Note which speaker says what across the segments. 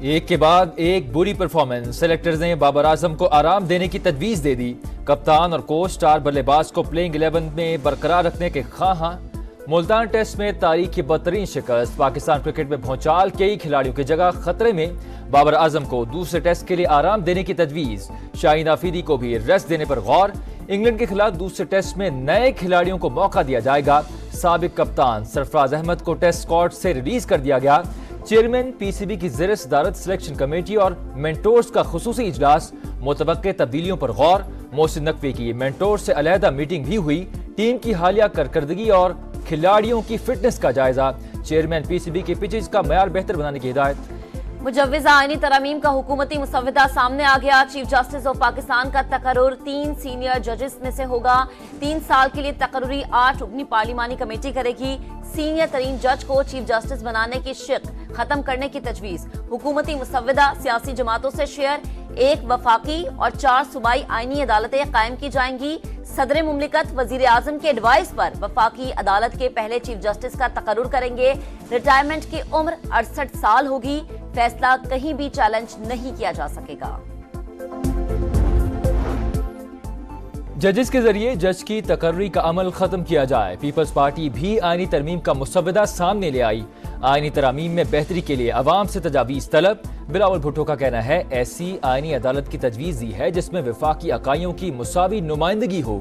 Speaker 1: एक के बाद एक बुरी परफॉर्मेंस। सेलेक्टर्स ने बाबर आजम को आराम देने की तजवीज दे दी। कप्तान और कोच स्टार बल्लेबाज को प्लेइंग 11 में बरकरार रखने के ख्वाहां। मुल्तान टेस्ट में तारीख की बदतरीन शिकस्त। पाकिस्तान क्रिकेट में भौचाल। कई खिलाड़ियों की जगह खतरे में। बाबर आजम को दूसरे टेस्ट के लिए आराम देने की तजवीज। शाहीन आफरीदी को भी रेस्ट देने पर गौर। इंग्लैंड के खिलाफ दूसरे टेस्ट में नए खिलाड़ियों को मौका दिया जाएगा। साबिक कप्तान सरफराज अहमद को टेस्ट स्क्वाड से रिलीज कर दिया गया। चेयरमैन पीसीबी की ज़ेर सदारत सिलेक्शन कमेटी और मेंटोर्स का खुसूसी इजलास। मुतवक्के तब्दीलियों पर गौर। मोहसिन नकवी की मेंटोर से अलहदा मीटिंग भी हुई। टीम की हालिया कारकर्दगी और खिलाड़ियों की फिटनेस का जायजा। चेयरमैन पीसीबी के पिचेस का मयार बेहतर बनाने की हिदायत।
Speaker 2: मुजव्विज़ा आईनी तरमीम का हुकूमती मुसव्वदा सामने आ गया। चीफ जस्टिस ऑफ पाकिस्तान का तकर्रुर 3 सीनियर जजेस में से होगा। 3 साल के लिए तकर्रुरी 8 रुकनी पार्लिमानी कमेटी करेगी। सीनियर तरीन जज को चीफ जस्टिस बनाने की शिक खत्म करने की तजवीज। हुकूमती मुसव्वदा सियासी जमातों से शेयर। 1 वफाकी और 4 सूबाई आईनी अदालतें कायम की जाएंगी। सदर मुमलिकत वजीर आजम के एडवाइस पर वफाकी अदालत के पहले चीफ जस्टिस का तकर्रुर करेंगे। रिटायरमेंट की उम्र 68 साल होगी। फैसला कहीं भी चैलेंज नहीं किया जा सकेगा।
Speaker 1: जजेस के जरिए जज की तकर्री का अमल खत्म किया जाए। पीपल्स पार्टी भी आईनी तरमीम का मुसव्वदा सामने ले आई। आईनी तरमीम में बेहतरी के लिए अवाम से तजावीज तलब। बिलावल भुट्टो का कहना है ऐसी आईनी अदालत की तजवीज दी है जिसमें वफाकी अकाइयों की मुसावी नुमाइंदगी हो।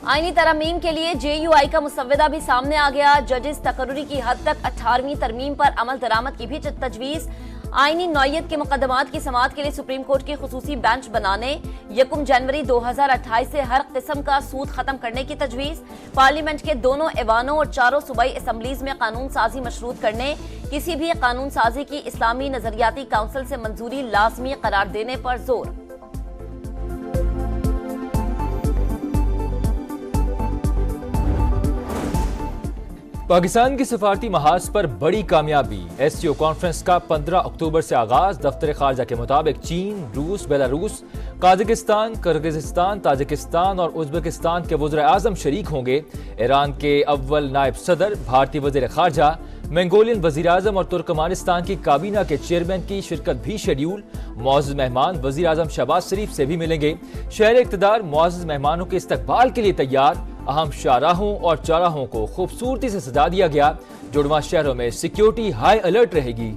Speaker 2: आईनी तरमीम के लिए JUI का मुसव्वदा भी सामने आ गया। जजेस तकर्री की हद तक 18वीं तरमीम पर अमल दरामद की भी तजवीज। आईनी नौयत के मुकदमात की समाअत के लिए सुप्रीम कोर्ट के खुसूसी बेंच बनाने। 1 जनवरी 2028 से हर किस्म का सूद खत्म करने की तजवीज। पार्लियामेंट के दोनों ऐवानों और 4 सूबाई असम्बलीज में कानून साजी मशरूत करने। किसी भी कानून साजी की इस्लामी नजरियाती काउंसिल से मंजूरी लाजमी करार देने पर जोर।
Speaker 1: पाकिस्तान की सफारती महाज पर बड़ी कामयाबी। SCO कॉन्फ्रेंस का 15 अक्टूबर से आगाज। दफ्तर खारजा के मुताबिक चीन, रूस, बेलारूस, काजाकिस्तान, किर्गिस्तान, ताजिकिस्तान और उज्बेकिस्तान के वज़ीर आज़म शरीक होंगे। ईरान के अव्वल नायब सदर, भारतीय वज़ीर खारजा, मंगोलियन वज़ीर आज़म और तुर्कमानिस्तान की काबीना के चेयरमैन की शिरकत भी शेड्यूल। मुअज़्ज़ज़ मेहमान वज़ीर आज़म शहबाज शरीफ से भी मिलेंगे। शहर इक़्तिदार मुअज़्ज़ज़ मेहमानों के इस्तकबाल के लिए तैयार। अहम शाहराहों और चौराहों को खूबसूरती से सजा दिया गया। जुड़वा शहरों में सिक्योरिटी हाई अलर्ट रहेगी।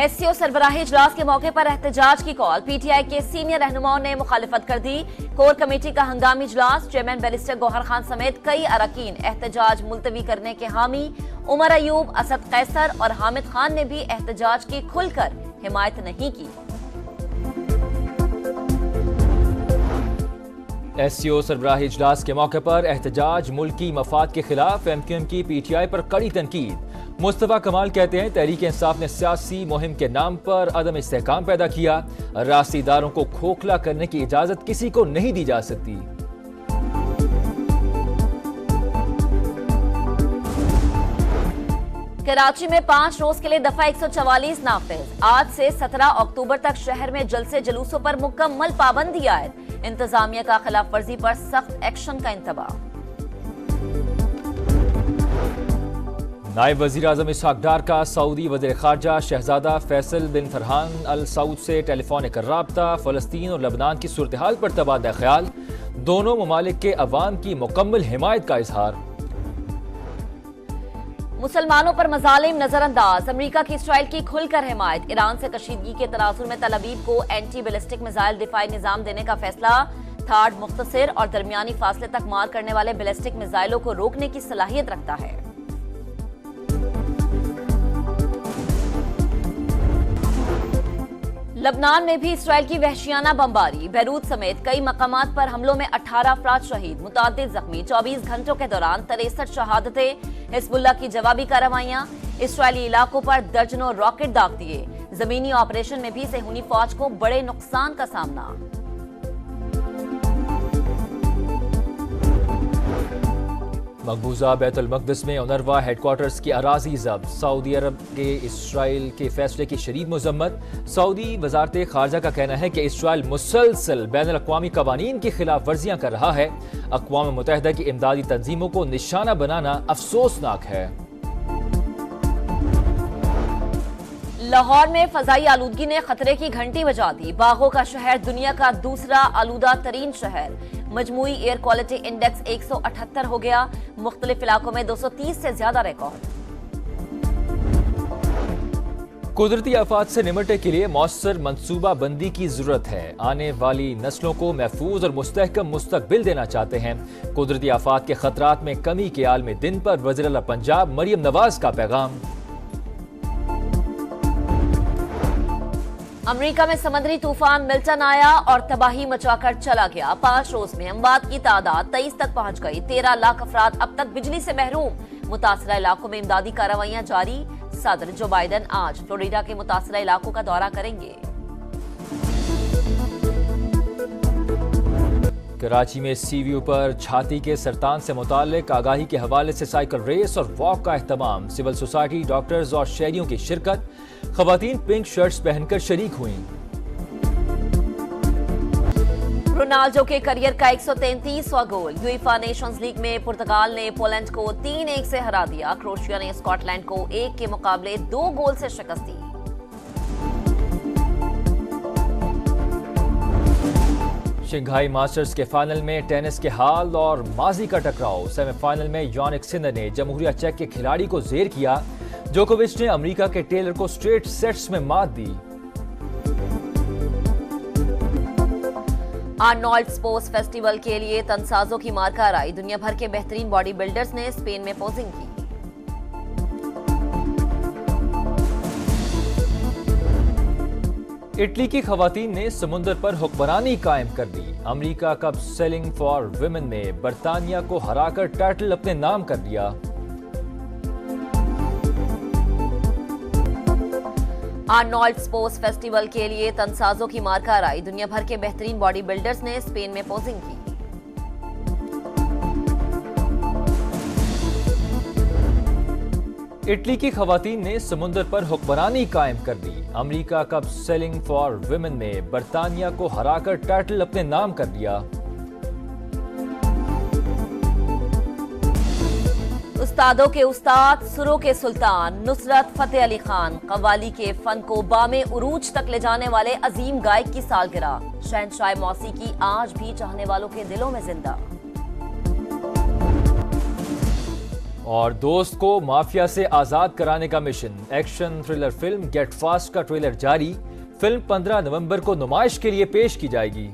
Speaker 2: SCO सरबराही इजलास के मौके पर एहतजाज की कॉल। PTI के सीनियर रहनुमाओं ने मुखालिफत कर दी। कोर कमेटी का हंगामी इजलास। चेयरमैन बैरिस्टर गौहर खान समेत कई अरकान एहतजाज मुलतवी करने के हामी। उमर अयूब, असद कैसर और हामिद खान ने भी एहतजाज की खुलकर हिमायत नहीं की।
Speaker 1: SCO सरबराही इजलास के मौके पर एहतजाज मुल्की मफाद के खिलाफ। MQM की PTI पर कड़ी तनकीद। मुस्तफा कमाल कहते हैं तहरीक इंसाफ ने सियासी मुहिम के नाम पर अदम इस्तेहकाम पैदा किया। रास्तेदारों को खोखला करने की इजाजत किसी को नहीं दी जा सकती।
Speaker 2: कराची में 5 रोज के लिए दफा 144 नाफिज। आज से 17 अक्टूबर तक शहर में जलसे जुलूसों पर मुकम्मल पाबंदी आयद। इंतजामिया का खिलाफ वर्जी पर सख्त एक्शन का इंतबाह।
Speaker 1: नायब वजीर आजम इसहाक डार का सऊदी वज़ीर खारजा शहजादा फैसल बिन फरहान अल सऊद से टेलीफोनिक राब्ता। फ़लस्तीन और लबनान की सूरत हाल पर तबादला ख्याल। दोनों ममालिक के अवाम की मुकम्मल हिमायत का इजहार।
Speaker 2: मुसलमानों पर मजालिम नजरअंदाज। अमरीका की इसराइल की खुलकर हिमायत। ईरान से कशीदगी के तनाजुर में तल अवीव को एंटी बैलिस्टिक मिसाइल दिफाई निजाम देने का फैसला। थार्ड मुख्तसर और दरमियानी फासले तक मार करने वाले बैलिस्टिक मिसाइलों को रोकने की सलाहियत रखता है। लबनान में भी इसराइल की वहशियाना बमबारी। बैरूत समेत कई मकामात पर हमलों में 18 अफराद शहीद, मुतादिद जख्मी। 24 घंटों के दौरान 63 शहादतें। हिजबुल्लाह की जवाबी कार्रवाइयां। इसराइली इलाकों पर दर्जनों रॉकेट दाग दिए। जमीनी ऑपरेशन में भी सेहूनी फौज को बड़े नुकसान का सामना।
Speaker 1: मकबूजा बैतुल मक़दिस में उनरवा हेडक्वार्टर्स की अराजी जब्त, सऊदी अरब के इसराइल के फैसले की शदीद मजम्मत। सऊदी वजारत खारजा का कहना है कि इसराइल मुसलसल बैनुल अक़वामी कवानीन की खिलाफ वर्जियां कर रहा है। अक़वाम मुत्तहिदा की इमदादी तंजीमों को निशाना बनाना अफसोसनाक है।
Speaker 2: लाहौर में फजाई आलूदगी ने खतरे की घंटी बजा दी। बागों का शहर दुनिया का दूसरा आलूदा तरीन शहर। मजमूई एयर क्वालिटी इंडेक्स 178 हो गया। मुख्तलिफ इलाकों में 230 से ज्यादा रिकॉर्ड।
Speaker 1: कुदरती आफात से निपटने के लिए मौसर मनसूबा बंदी की जरूरत है। आने वाली नस्लों को महफूज और मुस्तहकम मुस्तकबिल देना चाहते हैं। कुदरती आफात के खतरात में कमी के आलमी दिन पर वज़ीर आला पंजाब मरियम नवाज का पैगाम।
Speaker 2: अमेरिका में समुद्री तूफान मिल्टन आया और तबाही मचाकर चला गया। 5 रोज में अमवात की तादाद 23 तक पहुंच गई। 13 लाख अफराद अब तक बिजली से महरूम। मुतासरा इलाकों में इमदादी कार्रवाइयां जारी। सदर जो बाइडन आज फ्लोरिडा के मुतासरा इलाकों का दौरा करेंगे।
Speaker 1: कराची में सीवीयू पर छाती के सरतान से मुताल्लिक आगाही के हवाले से साइकिल रेस और वॉक का एहतमाम। सिविल सोसाइटी, डॉक्टर्स और शहरियों की शिरकत। खवातीन पिंक शर्ट्स पहनकर शरीक हुई।
Speaker 2: रोनाल्डो के करियर का 133वां गोल। यूएफा नेशंस लीग में पुर्तगाल ने पोलैंड को 3-1 से हरा दिया। क्रोएशिया ने स्कॉटलैंड को 1 के मुकाबले 2 गोल से शिकस्त दी।
Speaker 1: शंघाई मास्टर्स के फाइनल में टेनिस के हाल और माजी का टकराव। सेमीफाइनल में यानिक सिनर ने जमहूरिया चेक के खिलाड़ी को जेर किया। जोकोविच ने अमेरिका के टेलर को स्ट्रेट सेट्स में मात दी।
Speaker 2: आर्नोल्ड स्पोर्ट्स फेस्टिवल के लिए तनसाजों की मारकार आई। दुनिया भर के बेहतरीन बॉडी बिल्डर्स ने स्पेन में पोजिंग की।
Speaker 1: इटली की खवातीन ने समुंदर पर हुक्मरानी कायम कर दी। America cup sailing for women में बरतानिया को हराकर टाइटल अपने नाम कर लिया।
Speaker 2: आर्नोल्ड स्पोर्ट्स फेस्टिवल के लिए तनसाजों की मारकार आई। दुनिया भर के बेहतरीन बॉडी बिल्डर्स ने स्पेन में पोजिंग की।
Speaker 1: इटली की खवातीन ने समुंदर पर हुक्मरानी कायम कर दी। America cup sailing for women में बरतानिया को हराकर टाइटल अपने नाम कर लिया।
Speaker 2: उस्तादों के उस्ताद, सुरों के सुल्तान नुसरत फतेह अली खान। कव्वाली के फन को बामे उरूज तक ले जाने वाले अजीम गायक की सालगिरह। शहंशाह मौसीकी आज भी चाहने वालों के दिलों में जिंदा।
Speaker 1: और दोस्त को माफिया से आजाद कराने का मिशन। Action thriller film get fast का ट्रेलर जारी। फिल्म 15 नवंबर को नुमाइश के लिए पेश की जाएगी।